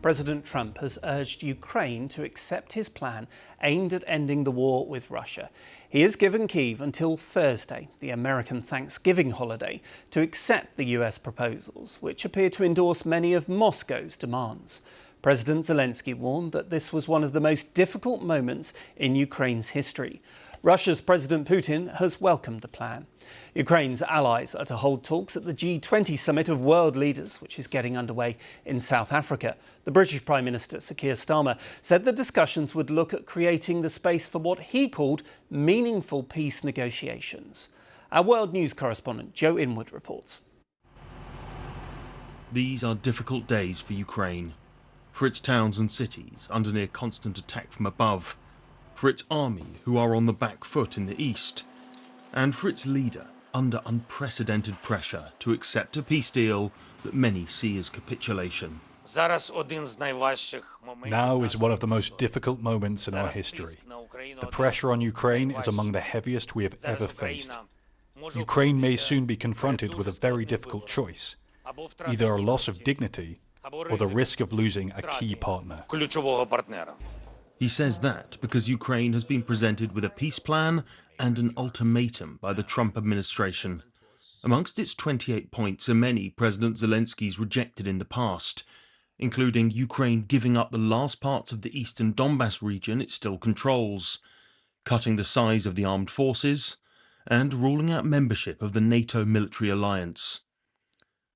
President Trump has urged Ukraine to accept his plan aimed at ending the war with Russia. He has given Kyiv until Thursday, the American Thanksgiving holiday, to accept the US proposals, which appear to endorse many of Moscow's demands. President Zelensky warned that this was one of the most difficult moments in Ukraine's history. Russia's President Putin has welcomed the plan. Ukraine's allies are to hold talks at the G20 summit of world leaders, which is getting underway in South Africa. The British Prime Minister, Sir Keir Starmer, said the discussions would look at creating the space for what he called meaningful peace negotiations. Our World News correspondent Joe Inwood reports. These are difficult days for Ukraine, for its towns and cities under near constant attack from above, for its army who are on the back foot in the east, and for its leader under unprecedented pressure to accept a peace deal that many see as capitulation. Now is one of the most difficult moments in our history. The pressure on Ukraine is among the heaviest we have ever faced. Ukraine may soon be confronted with a very difficult choice, either a loss of dignity or the risk of losing a key partner. He says that because Ukraine has been presented with a peace plan and an ultimatum by the Trump administration. Amongst its 28 points are many President Zelensky's rejected in the past, including Ukraine giving up the last parts of the eastern Donbas region it still controls, cutting the size of the armed forces, and ruling out membership of the NATO military alliance.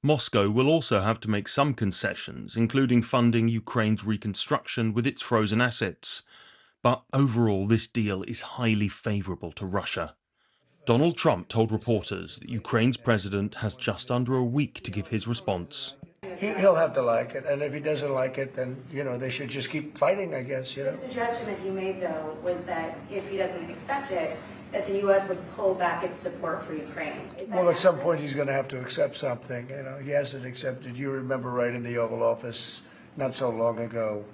Moscow will also have to make some concessions, including funding Ukraine's reconstruction with its frozen assets. But overall, this deal is highly favourable to Russia. Donald Trump told reporters that Ukraine's president has just under a week to give his response. He'll have to like it, and if he doesn't like it, then, they should just keep fighting, I guess, The suggestion that you made, though, was that if he doesn't accept it, that the U.S. would pull back its support for Ukraine. Well, at some point he's going to have to accept something. He hasn't accepted. You remember right in the Oval Office not so long ago,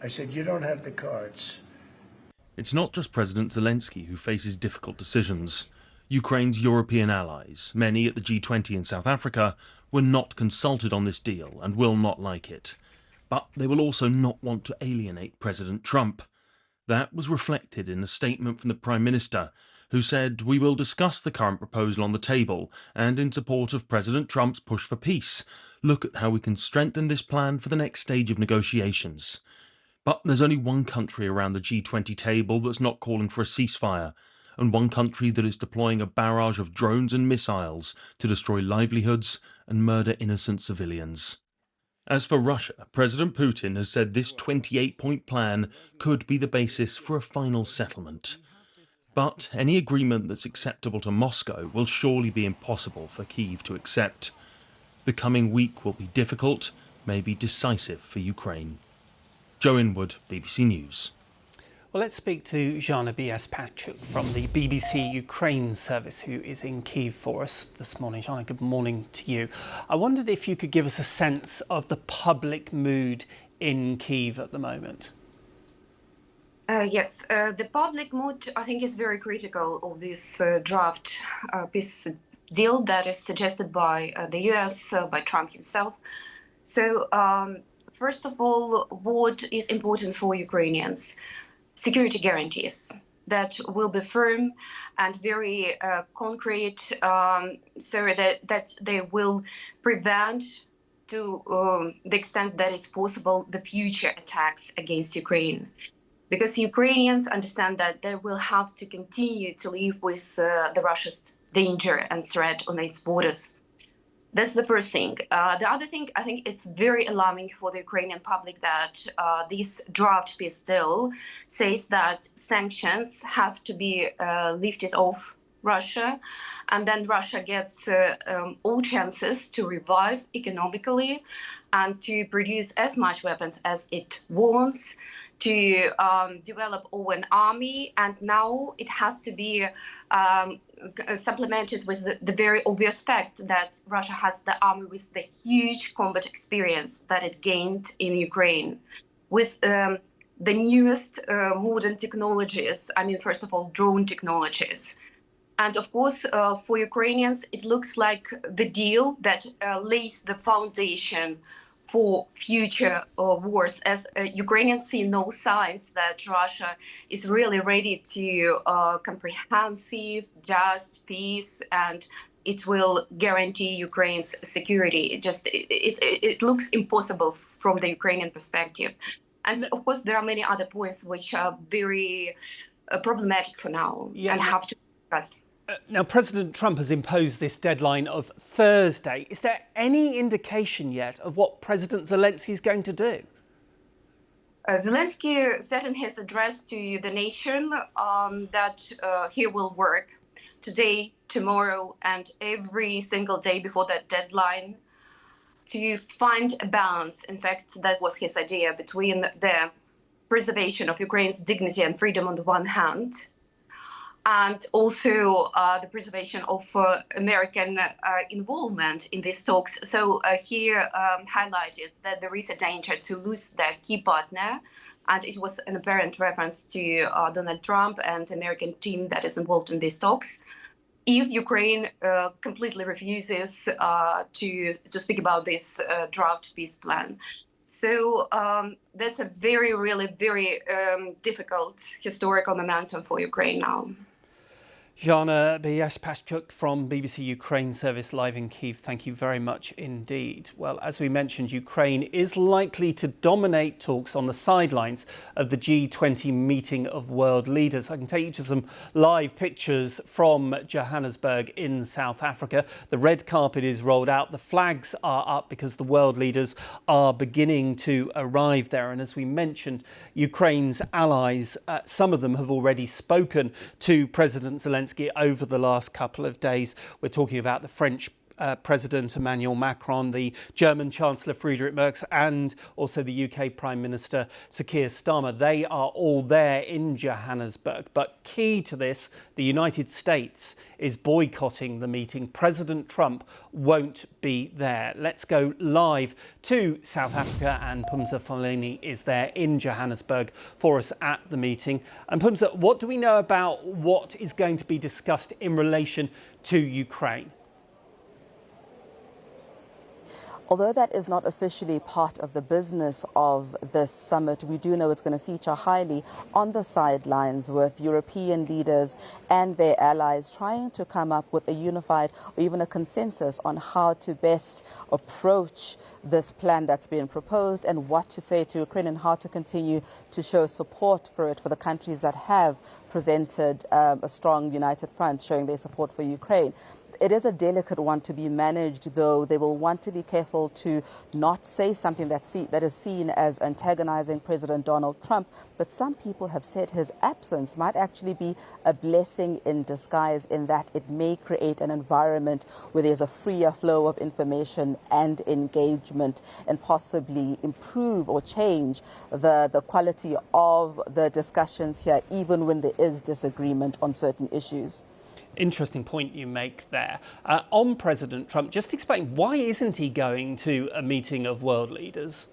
I said, you don't have the cards. It's not just President Zelensky who faces difficult decisions. Ukraine's European allies, many at the G20 in South Africa, were not consulted on this deal and will not like it. But they will also not want to alienate President Trump. That was reflected in a statement from the Prime Minister, who said, "We will discuss the current proposal on the table and, in support of President Trump's push for peace, look at how we can strengthen this plan for the next stage of negotiations." But there's only one country around the G20 table that's not calling for a ceasefire, and one country that is deploying a barrage of drones and missiles to destroy livelihoods and murder innocent civilians. As for Russia, President Putin has said this 28-point plan could be the basis for a final settlement. But any agreement that's acceptable to Moscow will surely be impossible for Kyiv to accept. The coming week will be difficult, maybe decisive for Ukraine. Joe Inwood, BBC News. Well, let's speak to Jana Biaspachuk from the BBC Ukraine service, who is in Kyiv for us this morning. Jana, good morning to you. I wondered if you could give us a sense of the public mood in Kyiv at the moment. Yes, the public mood, I think, is very critical of this draft peace deal that is suggested by the US, by Trump himself. So, first of all, what is important for Ukrainians? Security guarantees that will be firm and very concrete, so that they will prevent, to the extent that it's possible, the future attacks against Ukraine. Because Ukrainians understand that they will have to continue to live with the Russia's danger and threat on its borders. That's the first thing. The other thing, I think it's very alarming for the Ukrainian public that this draft peace deal says that sanctions have to be lifted off Russia, and then Russia gets all chances to revive economically and to produce as much weapons as it wants, to develop an army, and now it has to be supplemented with the very obvious fact that Russia has the army with the huge combat experience that it gained in Ukraine, with the newest modern technologies. I mean, first of all, drone technologies. And of course, for Ukrainians, it looks like the deal that lays the foundation for future wars, as Ukrainians see no signs that Russia is really ready to comprehensive, just peace, and it will guarantee Ukraine's security. It looks impossible from the Ukrainian perspective. And of course, there are many other points which are very problematic for now and have to be discussed. Now, President Trump has imposed this deadline of Thursday. Is there any indication yet of what President Zelensky is going to do? Zelensky said in his address to the nation that he will work today, tomorrow, and every single day before that deadline to find a balance. In fact, that was his idea, between the preservation of Ukraine's dignity and freedom on the one hand, and also the preservation of American involvement in these talks. So he highlighted that there is a danger to lose their key partner, and it was an apparent reference to Donald Trump and the American team that is involved in these talks. If Ukraine completely refuses to speak about this draft peace plan. So that's a very difficult historical momentum for Ukraine now. Jana Bieszpaszczuk from BBC Ukraine service live in Kyiv. Thank you very much indeed. Well, as we mentioned, Ukraine is likely to dominate talks on the sidelines of the G20 meeting of world leaders. I can take you to some live pictures from Johannesburg in South Africa. The red carpet is rolled out. The flags are up because the world leaders are beginning to arrive there. And as we mentioned, Ukraine's allies, some of them have already spoken to President Zelensky over the last couple of days. We're talking about the French President Emmanuel Macron, the German Chancellor Friedrich Merz, and also the UK Prime Minister Sir Keir Starmer. They are all there in Johannesburg. But key to this, the United States is boycotting the meeting. President Trump won't be there. Let's go live to South Africa, and Phumza Foleni is there in Johannesburg for us at the meeting. And Phumza, what do we know about what is going to be discussed in relation to Ukraine? Although that is not officially part of the business of this summit, we do know it's going to feature highly on the sidelines, with European leaders and their allies trying to come up with a unified or even a consensus on how to best approach this plan that's been proposed and what to say to Ukraine and how to continue to show support for it for the countries that have presented a strong united front showing their support for Ukraine. It is a delicate one to be managed, though. They will want to be careful to not say something that is seen as antagonizing President Donald Trump. But some people have said his absence might actually be a blessing in disguise, in that it may create an environment where there's a freer flow of information and engagement, and possibly improve or change the quality of the discussions here, even when there is disagreement on certain issues. Interesting point you make there. On President Trump, just explain, why isn't he going to a meeting of world leaders?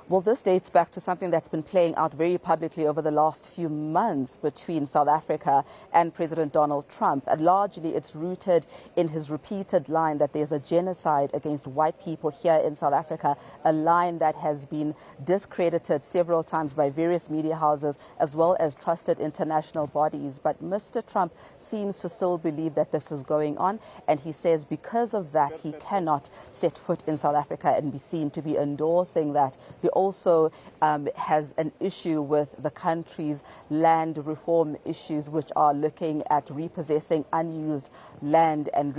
Well, this dates back to something that's been playing out very publicly over the last few months between South Africa and President Donald Trump. And largely, it's rooted in his repeated line that there's a genocide against white people here in South Africa, a line that has been discredited several times by various media houses as well as trusted international bodies. But Mr. Trump seems to still believe that this is going on. And he says because of that, he cannot set foot in South Africa and be seen to be endorsing that. He also has an issue with the country's land reform issues, which are looking at repossessing unused land and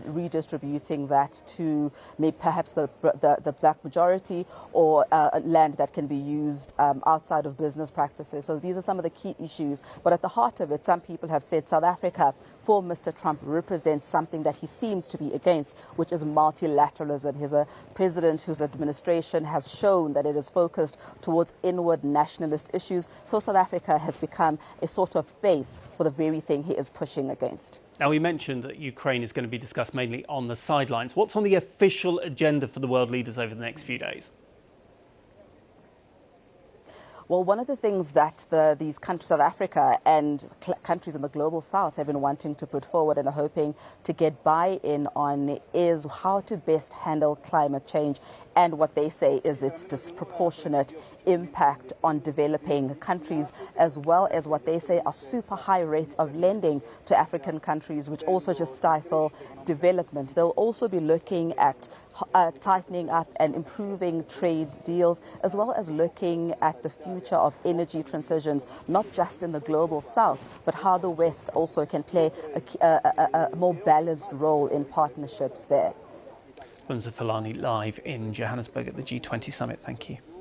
redistributing that to maybe perhaps the black majority, or land that can be used outside of business practices. So these are some of the key issues. But at the heart of it, some people have said South Africa, for Mr. Trump, represents something that he seems to be against, which is multilateralism. He's a president whose administration has shown that it is focused towards inward nationalist issues. So South Africa has become a sort of base for the very thing he is pushing against. Now, we mentioned that Ukraine is going to be discussed mainly on the sidelines. What's on the official agenda for the world leaders over the next few days? Well, one of the things that these countries, South Africa and countries in the global south, have been wanting to put forward and are hoping to get buy-in on is how to best handle climate change and what they say is its disproportionate impact on developing countries, as well as what they say are super high rates of lending to African countries, which also just stifle development. They'll also be looking at tightening up and improving trade deals, as well as looking at the future of energy transitions, not just in the global south, but how the West also can play a more balanced role in partnerships there. Bunza Fulani live in Johannesburg at the G20 summit. Thank you.